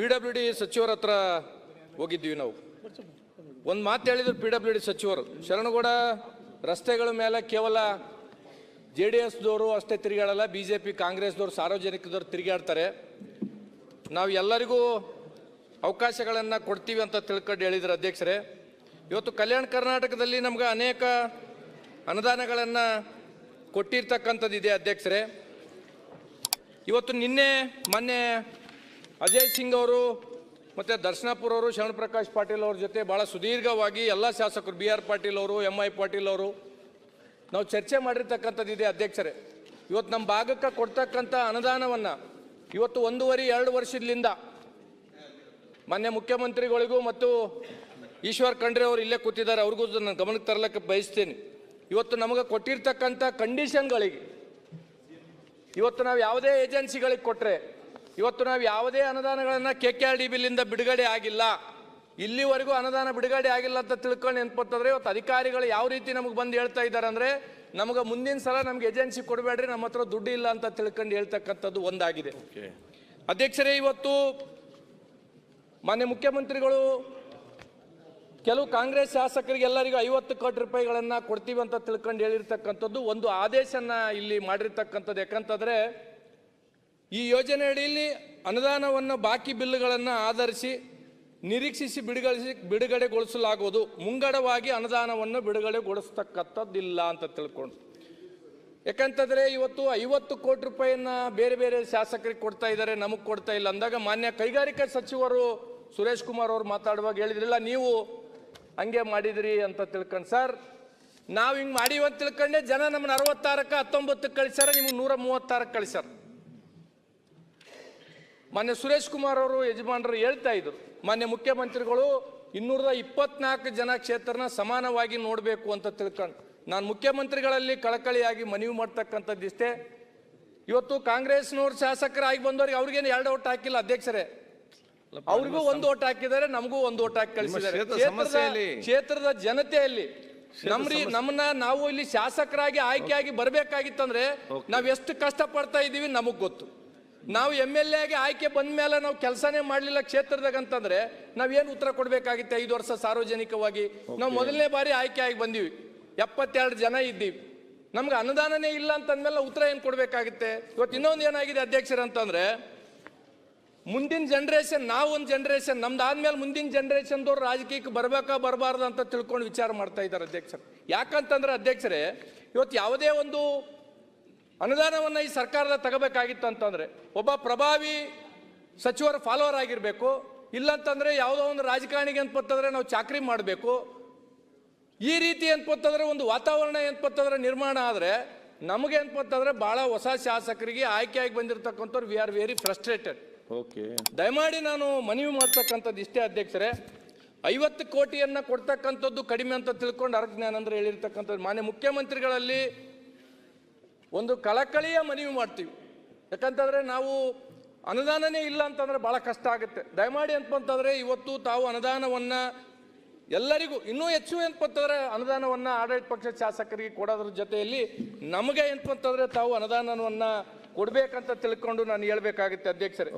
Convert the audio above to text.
PWD ಸಚಿವರ ಹತ್ರ ಹೋಗಿದ್ವಿ ನಾವು. ಒಂದು ಮಾತು ಹೇಳಿದ್ರು PWD ಸಚಿವರು, ಶರಣಗೌಡ ರಸ್ತೆಗಳ ಮೇಲೆ ಕೇವಲ JDSದವರು ಅಷ್ಟೇ ತಿರುಗಾಡಲ್ಲ, BJP ಕಾಂಗ್ರೆಸ್ದವರು ಸಾರ್ವಜನಿಕದವರು ತಿರುಗಾಡ್ತಾರೆ. ನಾವು ಎಲ್ಲರಿಗೂ ಅವಕಾಶಗಳನ್ನು ಕೊಡ್ತೀವಿ ಅಂತ ತಿಳ್ಕೊಂಡು ಹೇಳಿದ್ರು ಅಧ್ಯಕ್ಷರೇ. ಇವತ್ತು ಕಲ್ಯಾಣ ಕರ್ನಾಟಕದಲ್ಲಿ ನಮ್ಗೆ ಅನೇಕ ಅನುದಾನಗಳನ್ನು ಕೊಟ್ಟಿರ್ತಕ್ಕಂಥದ್ದಿದೆ ಅಧ್ಯಕ್ಷರೇ. ಇವತ್ತು ಮೊನ್ನೆ ಅಜಯ್ ಸಿಂಗ್ ಅವರು ಮತ್ತು ದರ್ಶನಾಪುರ ಅವರು, ಶರಣ ಪ್ರಕಾಶ್ ಪಾಟೀಲ್ ಅವ್ರ ಜೊತೆ ಭಾಳ ಸುದೀರ್ಘವಾಗಿ ಎಲ್ಲ ಶಾಸಕರು, BR ಪಾಟೀಲ್ ಅವರು, MI ಪಾಟೀಲ್ ಅವರು ನಾವು ಚರ್ಚೆ ಮಾಡಿರ್ತಕ್ಕಂಥದ್ದಿದೆ ಅಧ್ಯಕ್ಷರೇ. ಇವತ್ತು ನಮ್ಮ ಭಾಗಕ್ಕೆ ಕೊಡ್ತಕ್ಕಂಥ ಅನುದಾನವನ್ನು ಇವತ್ತು 1.5-2 ವರ್ಷದಿಂದ ಮಾನ್ಯ ಮುಖ್ಯಮಂತ್ರಿಗಳಿಗೂ ಮತ್ತು ಈಶ್ವರ್ ಖಂಡ್ರೆ ಅವರು ಇಲ್ಲೇ ಕೂತಿದ್ದಾರೆ, ಅವ್ರಿಗೂ ನಾನು ಗಮನಕ್ಕೆ ತರಲಿಕ್ಕೆ ಬಯಸ್ತೀನಿ. ಇವತ್ತು ನಮಗೆ ಕೊಟ್ಟಿರ್ತಕ್ಕಂಥ ಕಂಡೀಷನ್ಗಳಿಗೆ ಇವತ್ತು ನಾವು ಯಾವುದೇ ಏಜೆನ್ಸಿಗಳಿಗೆ ಕೊಟ್ಟರೆ, ಇವತ್ತು ನಾವು ಯಾವುದೇ ಅನುದಾನಗಳನ್ನು KKRDBಲಿಂದ ಬಿಡುಗಡೆ ಆಗಿಲ್ಲ, ಇಲ್ಲಿವರೆಗೂ ಅನುದಾನ ಬಿಡುಗಡೆ ಆಗಿಲ್ಲ ಅಂತ ತಿಳ್ಕೊಂಡು ನೆನ್ಪತ್ತಂದ್ರೆ ಇವತ್ತು ಅಧಿಕಾರಿಗಳು ಯಾವ ರೀತಿ ನಮಗೆ ಬಂದು ಹೇಳ್ತಾ ಇದ್ದಾರೆ ಅಂದರೆ, ನಮಗೆ ಮುಂದಿನ ಸಲ ನಮ್ಗೆ ಏಜೆನ್ಸಿ ಕೊಡಬೇಡ್ರಿ, ನಮ್ಮ ಹತ್ರ ದುಡ್ಡು ಇಲ್ಲ ಅಂತ ತಿಳ್ಕೊಂಡು ಹೇಳ್ತಕ್ಕಂಥದ್ದು ಒಂದಾಗಿದೆ ಅಧ್ಯಕ್ಷರೇ. ಇವತ್ತು ಮಾನ್ಯ ಮುಖ್ಯಮಂತ್ರಿಗಳು ಕೆಲವು ಕಾಂಗ್ರೆಸ್ ಶಾಸಕರಿಗೆ ಎಲ್ಲರಿಗೂ 50 ಕೋಟಿ ರೂಪಾಯಿಗಳನ್ನು ಕೊಡ್ತೀವಿ ಅಂತ ತಿಳ್ಕೊಂಡು ಹೇಳಿರ್ತಕ್ಕಂಥದ್ದು ಒಂದು ಆದೇಶನ ಇಲ್ಲಿ ಮಾಡಿರ್ತಕ್ಕಂಥದ್ದು. ಯಾಕಂತಂದರೆ ಈ ಯೋಜನೆ ಅಡಿಯಲ್ಲಿ ಅನುದಾನವನ್ನು ಬಾಕಿ ಬಿಲ್ಗಳನ್ನು ಆಧರಿಸಿ ನಿರೀಕ್ಷಿಸಿ ಬಿಡುಗಡೆಗೊಳಿಸಲಾಗುವುದು, ಮುಂಗಡವಾಗಿ ಅನುದಾನವನ್ನು ಬಿಡುಗಡೆಗೊಳಿಸ್ತಕ್ಕಂಥದ್ದಿಲ್ಲ ಅಂತ ತಿಳ್ಕೊಂಡು. ಯಾಕಂತಂದರೆ ಇವತ್ತು 50 ಕೋಟಿ ರೂಪಾಯಿಯನ್ನು ಬೇರೆ ಬೇರೆ ಶಾಸಕರಿಗೆ ಕೊಡ್ತಾ ಇದ್ದಾರೆ, ನಮಗೆ ಕೊಡ್ತಾ ಇಲ್ಲ ಅಂದಾಗ ಮಾನ್ಯ ಕೈಗಾರಿಕಾ ಸಚಿವರು ಸುರೇಶ್ ಕುಮಾರ್ ಅವರು ಮಾತಾಡುವಾಗ ಹೇಳಿದ್ರಿಲ್ಲ, ನೀವು ಹಂಗೆ ಮಾಡಿದ್ರಿ ಅಂತ ತಿಳ್ಕೊಂಡು. ಸರ್, ನಾವು ಹಿಂಗೆ ಮಾಡೀವಿ ಅಂತ ತಿಳ್ಕೊಂಡೆ ಜನ ನಮ್ಮನ್ನ 66ಕ್ಕೆ 19ಕ್ಕೆ ಕಳಿಸ್ಯಾರ, ನಿಮ್ಗೆ 136ಕ್ಕೆ ಕಳಿಸ್ಯಾರ. ಮಾನ್ಯ ಸುರೇಶ್ ಕುಮಾರ್ ಅವರು ಯಜಮಾನರು ಹೇಳ್ತಾ ಇದ್ರು, ಮಾನ್ಯ ಮುಖ್ಯಮಂತ್ರಿಗಳು 224 ಜನ ಕ್ಷೇತ್ರನ ಸಮಾನವಾಗಿ ನೋಡಬೇಕು ಅಂತ ತಿಳ್ಕೊಂಡು. ನಾನು ಮುಖ್ಯಮಂತ್ರಿಗಳಲ್ಲಿ ಕಳಕಳಿಯಾಗಿ ಮನವಿ ಮಾಡ್ತಕ್ಕಂಥದ್ದು ಇಷ್ಟೇ. ಇವತ್ತು ಕಾಂಗ್ರೆಸ್ನವ್ರು ಶಾಸಕರಾಗಿ ಬಂದವ್ರಿಗೆ ಅವ್ರಿಗೇನು 2 ಓಟ್ ಹಾಕಿಲ್ಲ ಅಧ್ಯಕ್ಷರೇ, ಅವ್ರಿಗೂ 1 ಓಟ್ ಹಾಕಿದ್ದಾರೆ, ನಮಗೂ 1 ಓಟ್ ಹಾಕಿ ಕಳಿಸಿದ್ದಾರೆ. ಕ್ಷೇತ್ರದ ಜನತೆಯಲ್ಲಿ ನಮ್ಮನ್ನ ನಾವು ಇಲ್ಲಿ ಶಾಸಕರಾಗಿ ಆಯ್ಕೆಯಾಗಿ ಬರಬೇಕಾಗಿತ್ತಂದ್ರೆ ನಾವ್ ಎಷ್ಟು ಕಷ್ಟ ಪಡ್ತಾ ಇದೀವಿ ನಮಗ್ ಗೊತ್ತು. ನಾವು MLA ಆಗಿ ಆಯ್ಕೆ ಬಂದ ಮೇಲೆ ನಾವು ಕೆಲಸನೇ ಮಾಡಲಿಲ್ಲ ಕ್ಷೇತ್ರದಾಗ ಅಂತಂದ್ರೆ ನಾವೇನು ಉತ್ತರ ಕೊಡ್ಬೇಕಾಗಿತ್ತೆ? 5 ವರ್ಷ ಸಾರ್ವಜನಿಕವಾಗಿ ನಾವು ಮೊದಲನೇ ಬಾರಿ ಆಯ್ಕೆ ಆಗಿ ಬಂದೀವಿ, 72 ಜನ ಇದ್ದೀವಿ, ನಮ್ಗೆ ಅನುದಾನನೇ ಇಲ್ಲ ಅಂತಂದ್ಮೇಲೆ ಉತ್ತರ ಏನು ಕೊಡ್ಬೇಕಾಗುತ್ತೆ? ಇವತ್ತು ಇನ್ನೊಂದು ಏನಾಗಿದೆ ಅಧ್ಯಕ್ಷರ ಅಂತಂದ್ರೆ, ಮುಂದಿನ ಜನರೇಷನ್, ನಾವೊಂದು ಜನರೇಷನ್, ನಮ್ದಾದ್ಮೇಲೆ ಮುಂದಿನ ಜನರೇಷನ್ದವ್ರು ರಾಜಕೀಯಕ್ಕೆ ಬರ್ಬೇಕಾ ಬರಬಾರ್ದು ಅಂತ ತಿಳ್ಕೊಂಡು ವಿಚಾರ ಮಾಡ್ತಾ ಇದ್ದಾರೆ ಅಧ್ಯಕ್ಷರು. ಯಾಕಂತಂದ್ರೆ ಅಧ್ಯಕ್ಷರೇ, ಇವತ್ತು ಯಾವುದೇ ಒಂದು ಅನುದಾನವನ್ನು ಈ ಸರ್ಕಾರದ ತಗೋಬೇಕಾಗಿತ್ತು ಅಂತಂದ್ರೆ ಒಬ್ಬ ಪ್ರಭಾವಿ ಸಚಿವರ ಫಾಲೋವರ್ ಆಗಿರಬೇಕು, ಇಲ್ಲಂತಂದ್ರೆ ಯಾವುದೋ ಒಂದು ರಾಜಕಾರಣಿಗೆ ಅನ್ಪತ್ತಂದ್ರೆ ನಾವು ಚಾಕ್ರಿ ಮಾಡಬೇಕು. ಈ ರೀತಿ ಅನ್ಪತ್ತಂದ್ರೆ ಒಂದು ವಾತಾವರಣ ಅನ್ಪತ್ತಂದ್ರೆ ನಿರ್ಮಾಣ ಆದರೆ ನಮಗೆ ಅನ್ಪತ್ತಂದ್ರೆ ಬಹಳ ಹೊಸ ಶಾಸಕರಿಗೆ ಆಯ್ಕೆಯಾಗಿ ಬಂದಿರತಕ್ಕಂಥವ್ರು ವಿ ಆರ್ ವೆರಿ ಫ್ರಸ್ಟ್ರೇಟೆಡ್. ದಯಮಾಡಿ ನಾನು ಮನವಿ ಮಾಡ್ತಕ್ಕಂಥದ್ದು ಇಷ್ಟೇ ಅಧ್ಯಕ್ಷರೇ, 50 ಕೋಟಿಯನ್ನು ಕೊಡ್ತಕ್ಕಂಥದ್ದು ಕಡಿಮೆ ಅಂತ ತಿಳ್ಕೊಂಡು ಅರ್ಜ್ಞಾನಂದ್ರೆ ಹೇಳಿರ್ತಕ್ಕಂಥದ್ದು. ಮಾನ್ಯ ಮುಖ್ಯಮಂತ್ರಿಗಳಲ್ಲಿ ಒಂದು ಕಳಕಳಿಯ ಮನವಿ ಮಾಡ್ತೀವಿ. ಯಾಕಂತಂದ್ರೆ ನಾವು ಅನುದಾನನೇ ಇಲ್ಲ ಅಂತಂದ್ರೆ ಬಹಳ ಕಷ್ಟ ಆಗುತ್ತೆ. ದಯಮಾಡಿ ಅಂತಂದ್ರೆ ಇವತ್ತು ತಾವು ಅನುದಾನವನ್ನು ಎಲ್ಲರಿಗೂ ಇನ್ನೂ ಹೆಚ್ಚು ಏನಪ್ಪಂತಂದ್ರೆ ಅನುದಾನವನ್ನು ಆಡಳಿತ ಪಕ್ಷದ ಶಾಸಕರಿಗೆ ಕೊಡೋದ್ರ ಜೊತೆಯಲ್ಲಿ ನಮಗೆ ಏನಪ್ಪಂತಂದ್ರೆ ತಾವು ಅನುದಾನವನ್ನು ಕೊಡಬೇಕಂತ ತಿಳ್ಕೊಂಡು ನಾನು ಹೇಳ್ಬೇಕಾಗುತ್ತೆ ಅಧ್ಯಕ್ಷರೇ.